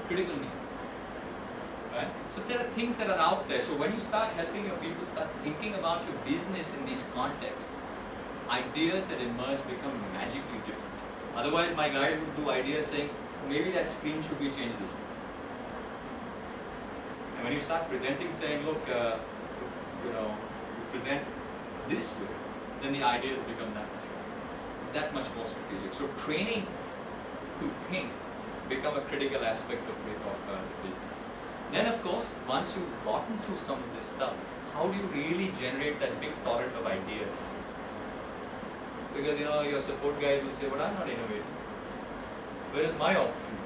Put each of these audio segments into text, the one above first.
critical need. Right? So there are things that are out there. So when you start helping your people start thinking about your business in these contexts, ideas that emerge become magically different. Otherwise, my guys would do ideas saying, maybe that screen should be changed this way. And when you start presenting, saying, look, you present this way, then the ideas become that much more strategic. So training to think become a critical aspect of business. Then, of course, once you've gotten through some of this stuff, how do you really generate that big torrent of ideas? Because your support guys will say, but I'm not innovating. Where is my opportunity?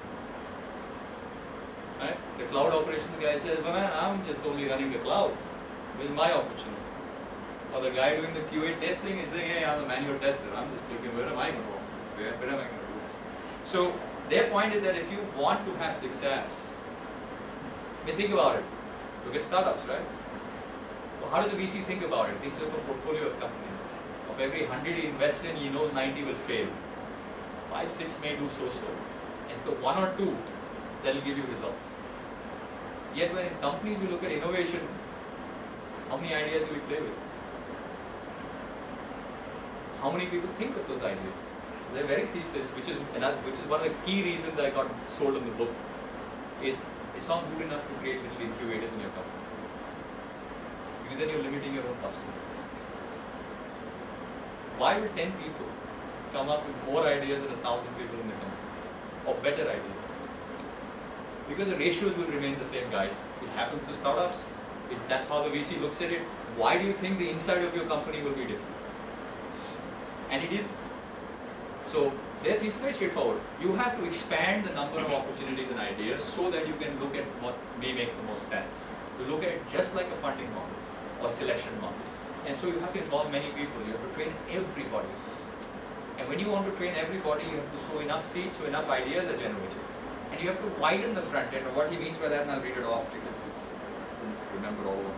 Right? The cloud operations guy says, but man, I'm just only running the cloud. Where is my opportunity? Or the guy doing the QA testing is saying, hey, I'm the manual tester. I'm just clicking, where am I going to go? Where am I going to do this? So their point is that if you want to have success, think about it. Look at startups, right? So how does the VC think about it? He thinks of a portfolio of companies. Of every 100 he invests in, 90 will fail. 5, 6 may do so-so. It's the 1 or 2 that will give you results. Yet when in companies we look at innovation, how many ideas do we play with? How many people think of those ideas? So their very thesis, which is one of the key reasons I got sold in the book, is it's not good enough to create little incubators in your company. Because then you're limiting your own customers. Why will 10 people come up with more ideas than 1,000 people in the company? Or better ideas? Because the ratios will remain the same, guys. It happens to startups. That's how the VC looks at it. Why do you think the inside of your company will be different? And it is. So their thesis is very straightforward. You have to expand the number of opportunities and ideas so that you can look at what may make the most sense. You look at it just like a funding model or selection model. And so you have to involve many people. You have to train everybody. And when you want to train everybody, you have to sow enough seeds so enough ideas are generated. And you have to widen the front end. What he means by that, and I'll read it off because it's, I don't remember all of them.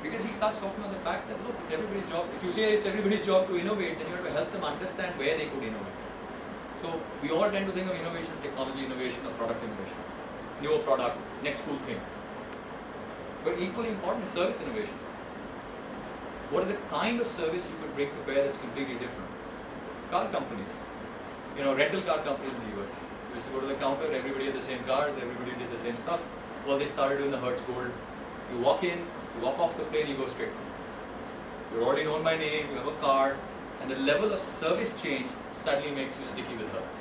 Because he starts talking about the fact that, look, it's everybody's job. If you say it's everybody's job to innovate, then you have to help them understand where they could innovate. So we all tend to think of innovation as technology innovation or product innovation. Newer product, next cool thing. But equally important is service innovation. What are the kind of service you could bring to bear that's completely different? Car companies. Rental car companies in the US. You used to go to the counter, everybody had the same cars, everybody did the same stuff. Well, they started doing the Hertz Gold. You walk in, you walk off the plane, you go straight through. You're already known by name, you have a card, and the level of service change suddenly makes you sticky with Hertz.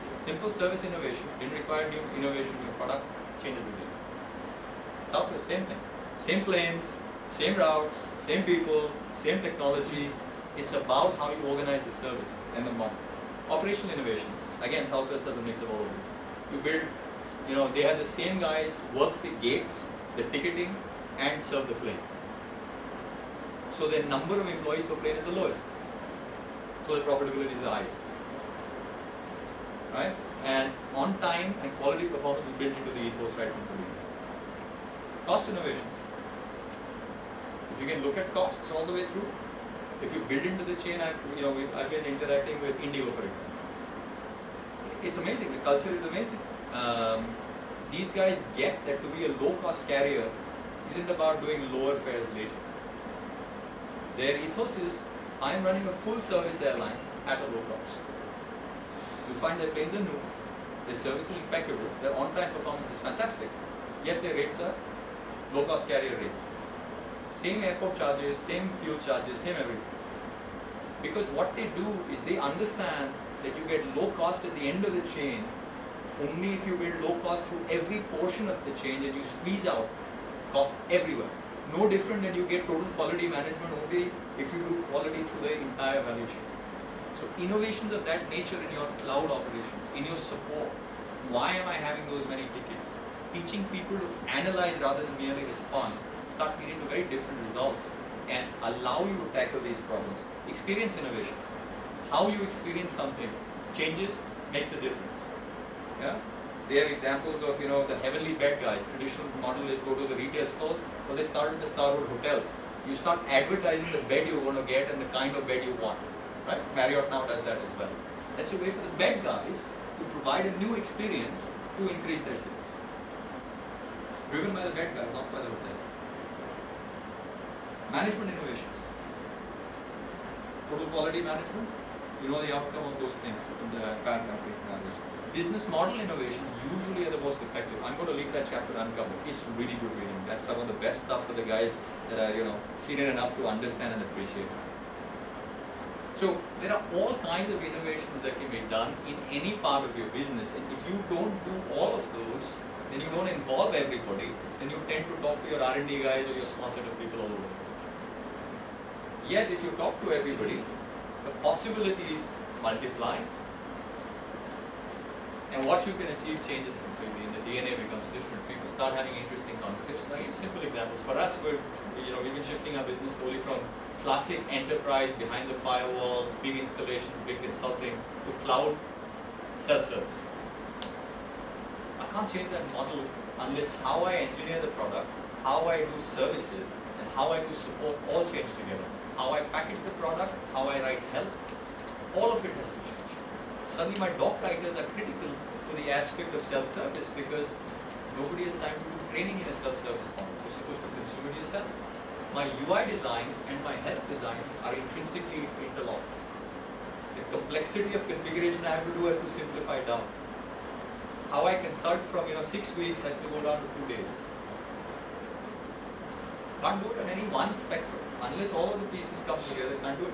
It's simple service innovation, didn't require new innovation, new product, changes the game. Southwest, same thing. Same planes, same routes, same people, same technology. It's about how you organize the service and the model. Operational innovations. Again, Southwest does a mix of all of these. You build, they have the same guys work the gates, the ticketing, and serve the plane. So the number of employees per plane is the lowest. So the profitability is the highest. Right? And on time and quality performance is built into the ethos right from the beginning. Cost innovations. If you can look at costs all the way through, if you build into the chain, I've been interacting with Indigo, for example. It's amazing. The culture is amazing. These guys get that to be a low-cost carrier isn't about doing lower fares later. Their ethos is, I'm running a full-service airline at a low cost. You find their planes are new, their service is impeccable, their on-time performance is fantastic, yet their rates are low-cost carrier rates. Same airport charges, same fuel charges, same everything. Because what they do is they understand that you get low cost at the end of the chain only if you build low cost through every portion of the chain and you squeeze out costs everywhere. No different than you get total quality management only if you do quality through the entire value chain. So innovations of that nature in your cloud operations, in your support, why am I having those many tickets? Teaching people to analyze rather than merely respond, start leading to very different results and allow you to tackle these problems. Experience innovations. How you experience something changes, makes a difference. Yeah? They have examples of, the heavenly bed guys. Traditional model is go to the retail stores, but they started the Starwood hotels. You start advertising the bed you want to get and the kind of bed you want. Right? Marriott now does that as well. That's a way for the bed guys to provide a new experience to increase their sales. Driven by the bed guys, not by the hotel. Management innovations. Total quality management. You know the outcome of those things in the paragraph scenarios. Business model innovations usually are the most effective. I'm going to leave that chapter uncovered. It's really good reading. That's some of the best stuff for the guys that are, senior enough to understand and appreciate it. So there are all kinds of innovations that can be done in any part of your business, and if you don't do all of those, then you don't involve everybody, then you tend to talk to your R&D guys or your sponsored people all over. Yet if you talk to everybody, the possibilities multiply, and what you can achieve changes completely, and the DNA becomes different. People start having interesting conversations. I'll give simple examples. For us, we've been shifting our business slowly from classic enterprise, behind the firewall, big installations, big consulting, to cloud self-service. I can't change that model unless how I engineer the product, how I do services, and how I do support all change together. How I package the product, how I write help, all of it has to change. Suddenly my doc writers are critical to the aspect of self-service because nobody has time to do training in a self-service model. You're supposed to consume it yourself. My UI design and my help design are intrinsically interlocked. The complexity of configuration I have to do has to simplify down. How I consult from 6 weeks has to go down to 2 days. Can't do it on any one spectrum. Unless all of the pieces come together, can't do it.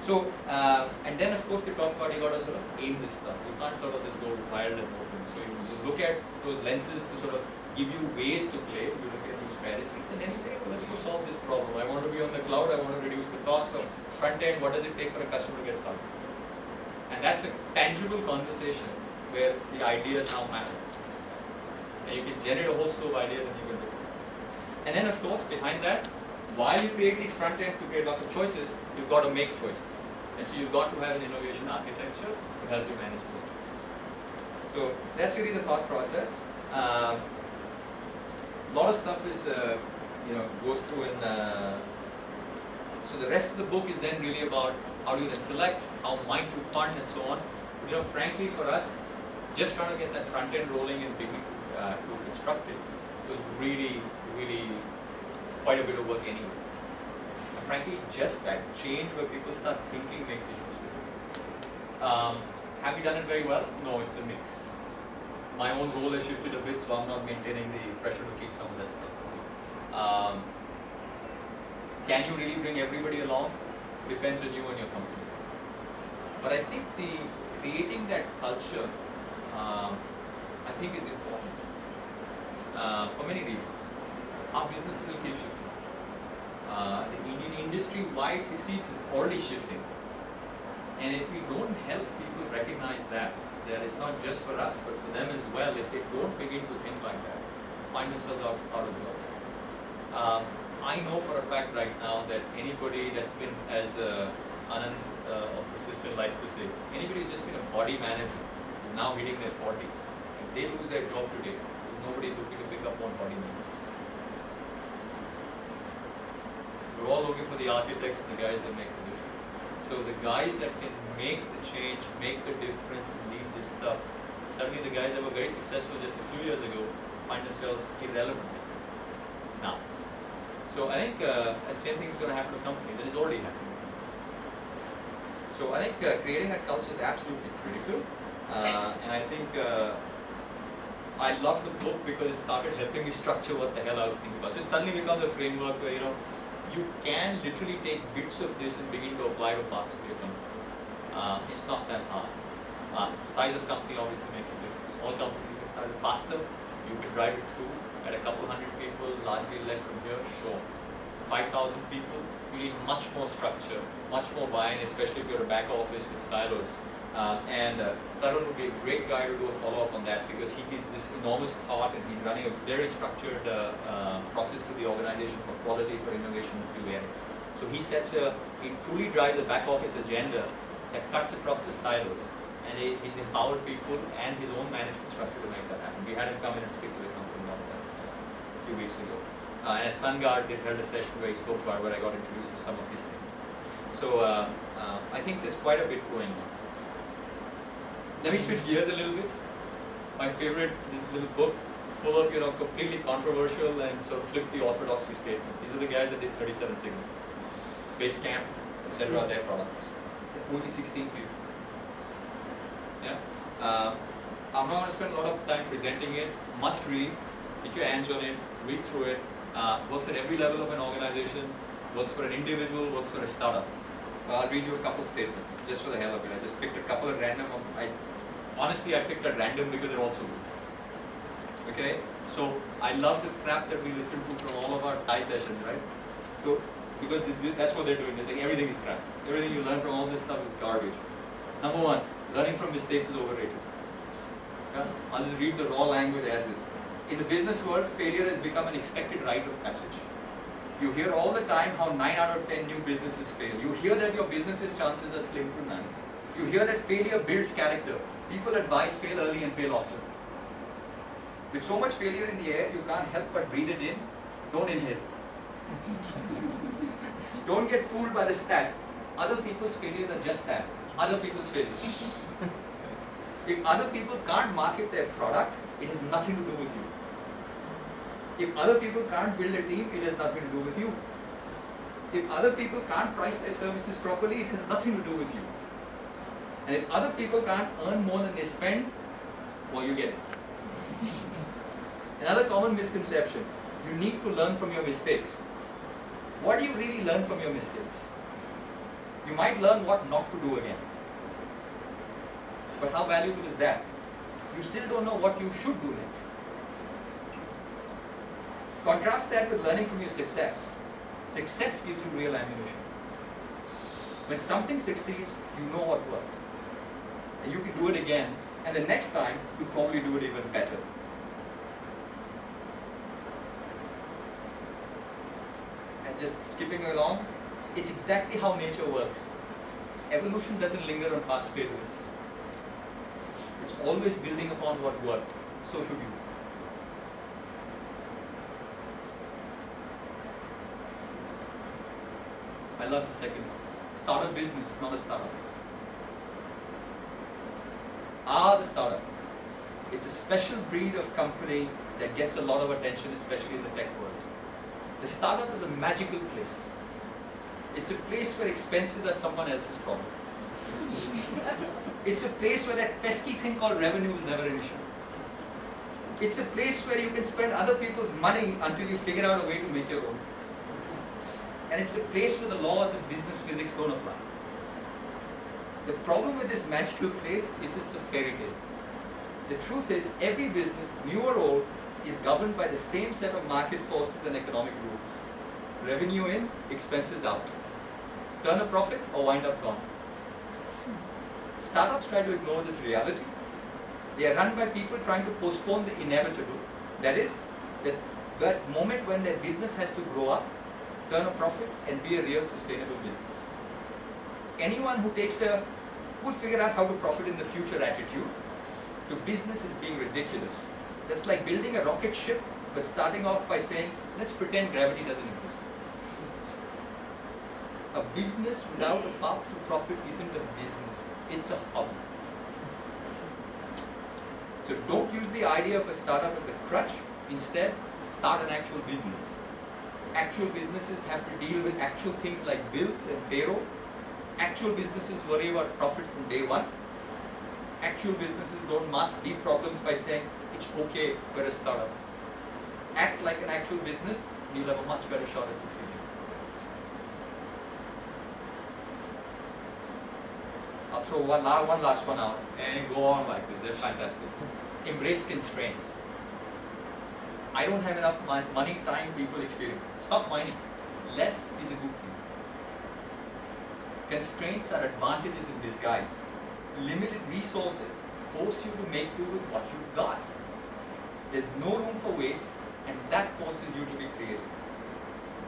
So, and then of course they talk about you got to sort of aim this stuff. You can't sort of just go wild and open. So you look at those lenses to sort of give you ways to play. You look at new strategies, and then you say, well, let's go solve this problem. I want to be on the cloud. I want to reduce the cost of front end. What does it take for a customer to get started? And that's a tangible conversation where the ideas now matter. And you can generate a whole slew of ideas and you can do it. And then of course behind that, while you create these front ends to create lots of choices, you've got to make choices. And so you've got to have an innovation architecture to help you manage those choices. So that's really the thought process. A lot of stuff is, goes through in, so the rest of the book is then really about how do you then select, how might you fund and so on. Frankly for us, just trying to get that front end rolling and beginning to construct it was really, really quite a bit of work anyway. And frankly, just that change where people start thinking makes a huge difference. Have we done it very well? No, it's a mix. My own role has shifted a bit, so I'm not maintaining the pressure to keep some of that stuff going. Can you really bring everybody along? Depends on you and your company. But I think creating that culture, I think is important for many reasons. Our business will keep shifting. The Indian industry-wide succeeds is already shifting. And if we don't help people recognize that it's not just for us, but for them as well, if they don't begin to think like that, find themselves out of jobs. I know for a fact right now that anybody that's been, as Anand of Persistent likes to say, anybody who's just been a body manager is now hitting their 40s. If they lose their job today, there's nobody looking to pick up more body managers. We're all looking for the architects and the guys that make the difference. So the guys that can make the change, make the difference, and lead this stuff, suddenly the guys that were very successful just a few years ago find themselves irrelevant now. So I think the same thing is going to happen to companies, and it's already happening. So I think creating that culture is absolutely critical, and I think I love the book because it started helping me structure what the hell I was thinking about. So it suddenly becomes a framework where you can literally take bits of this and begin to apply to parts of your company. It's not that hard. Size of company obviously makes a difference. Small company, you can start it faster, you can drive it through at a couple hundred people, largely led from here, sure. 5,000 people, you need much more structure, much more buy-in, especially if you're a back office with silos. Tarun would be a great guy to do a follow-up on that because he gives this enormous thought and he's running a very structured process through the organization for quality, for innovation in a few areas. So he truly drives a back office agenda that cuts across the silos, and he's empowered people and his own management structure to make that happen. We had him come in and speak to the company about that a few weeks ago. and at SunGuard, they held a session where he spoke about where I got introduced to some of these things. So I think there's quite a bit going on. Let me switch gears a little bit. My favorite little book, full of completely controversial and sort of flip the orthodoxy statements. These are the guys that did 37 Signals, Basecamp, etc. Their products. Only 16 people. Yeah. I'm not going to spend a lot of time presenting it. Must read. Get your hands on it. Read through it. Works at every level of an organization. Works for an individual. Works for a startup. I'll read you a couple statements just for the hell of it. I just picked a couple at random. Honestly, I picked at random because they're also good. Okay? So I love the crap that we listen to from all of our Thai sessions, right? So because that's what they're doing. They're saying everything is crap. Everything you learn from all this stuff is garbage. Number one, learning from mistakes is overrated. Yeah? I'll just read the raw language as is. In the business world, failure has become an expected rite of passage. You hear all the time how 9 out of 10 new businesses fail. You hear that your business's chances are slim to none. You hear that failure builds character. People advise fail early and fail often. With so much failure in the air, you can't help but breathe it in. Don't inhale. Don't get fooled by the stats. Other people's failures are just that. Other people's failures. If other people can't market their product, it has nothing to do with you. If other people can't build a team, it has nothing to do with you. If other people can't price their services properly, it has nothing to do with you. And if other people can't earn more than they spend, well, you get it. Another common misconception, you need to learn from your mistakes. What do you really learn from your mistakes? You might learn what not to do again. But how valuable is that? You still don't know what you should do next. Contrast that with learning from your success. Success gives you real ammunition. When something succeeds, you know what worked. And you can do it again, and the next time, you'll probably do it even better. And just skipping along, it's exactly how nature works. Evolution doesn't linger on past failures. It's always building upon what worked. So should you. I love the second one. Start a business, not a startup. The startup. It's a special breed of company that gets a lot of attention, especially in the tech world. The startup is a magical place. It's a place where expenses are someone else's problem. It's a place where that pesky thing called revenue is never an issue. It's a place where you can spend other people's money until you figure out a way to make your own. And it's a place where the laws of business physics don't apply. The problem with this magical place is it's a fairy tale. The truth is, every business, new or old, is governed by the same set of market forces and economic rules. Revenue in, expenses out. Turn a profit or wind up gone. Startups try to ignore this reality. They are run by people trying to postpone the inevitable. That is, that moment when their business has to grow up, turn a profit, and be a real sustainable business. Anyone who takes we'll figure out how to profit in the future attitude to business is being ridiculous. That's like building a rocket ship, but starting off by saying, let's pretend gravity doesn't exist. A business without a path to profit isn't a business, it's a hobby. So don't use the idea of a startup as a crutch. Instead, start an actual business. Actual businesses have to deal with actual things like bills and payroll. Actual businesses worry about profit from day one. Actual businesses don't mask deep problems by saying, it's okay, we're a startup. Act like an actual business, and you'll have a much better shot at succeeding. I'll throw one last one out and go on like this. They're fantastic. Embrace constraints. I don't have enough money, time, people, experience. Stop whining. Less is a good thing. Constraints are advantages in disguise. Limited resources force you to make do with what you've got. There's no room for waste, and that forces you to be creative.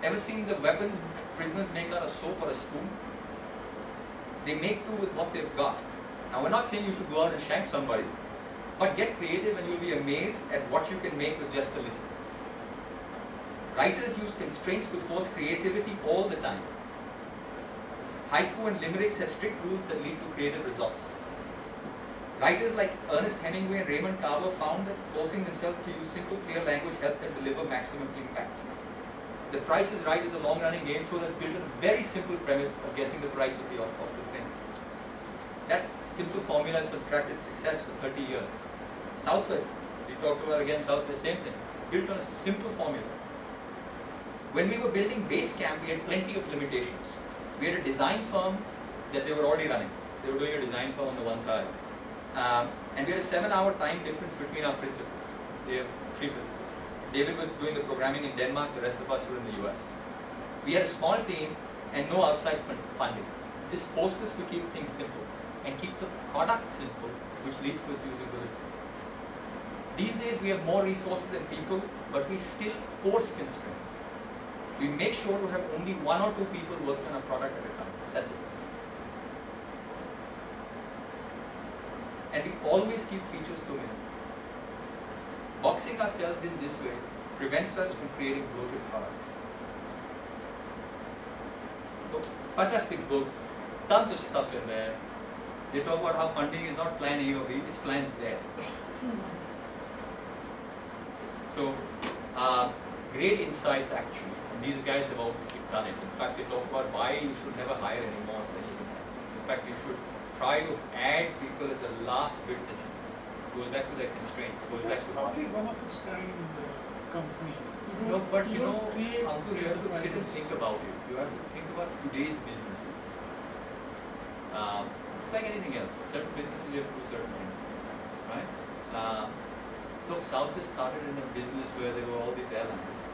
Ever seen the weapons prisoners make out of soap or a spoon? They make do with what they've got. Now, we're not saying you should go out and shank somebody, but get creative and you'll be amazed at what you can make with just a little. Writers use constraints to force creativity all the time. Haiku and limericks have strict rules that lead to creative results. Writers like Ernest Hemingway and Raymond Carver found that forcing themselves to use simple, clear language helped them deliver maximum impact. The Price is Right is a long-running game show that's built on a very simple premise of guessing the price of the thing. That simple formula has subtracted success for 30 years. Southwest, we talked about again Southwest, same thing, built on a simple formula. When we were building Basecamp, we had plenty of limitations. We had a design firm that they were already running. They were doing a design firm on the one side. And we had a 7-hour time difference between our principals. They have 3 principals. David was doing the programming in Denmark, the rest of us were in the US. We had a small team and no outside funding. This forced us to keep things simple and keep the product simple, which leads to its usability. These days we have more resources and people, but we still force constraints. We make sure to have only 1 or 2 people working on a product at a time. That's it. And we always keep features to a minimum. Boxing ourselves in this way prevents us from creating bloated products. So, fantastic book, tons of stuff in there. They talk about how funding is not plan A or B, it's plan Z. So, great insights actually. And these guys have obviously done it. In fact, they talk about why you should never hire anymore after anything. In fact, you should try to add people as the last bit that you do. Goes back to their constraints. Goes back to probably one of its kind company. No, but you know, Ankur, you have to sit and think about it. You have to think about today's businesses. It's like anything else. Certain businesses you have to do certain things, right? Look, Southwest started in a business where there were all these airlines.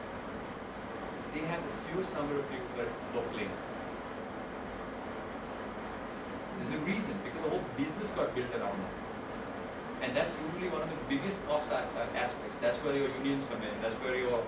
They had the fewest number of people that were playing. There's a reason, because the whole business got built around it. And that's usually one of the biggest cost aspects. That's where your unions come in. That's where your,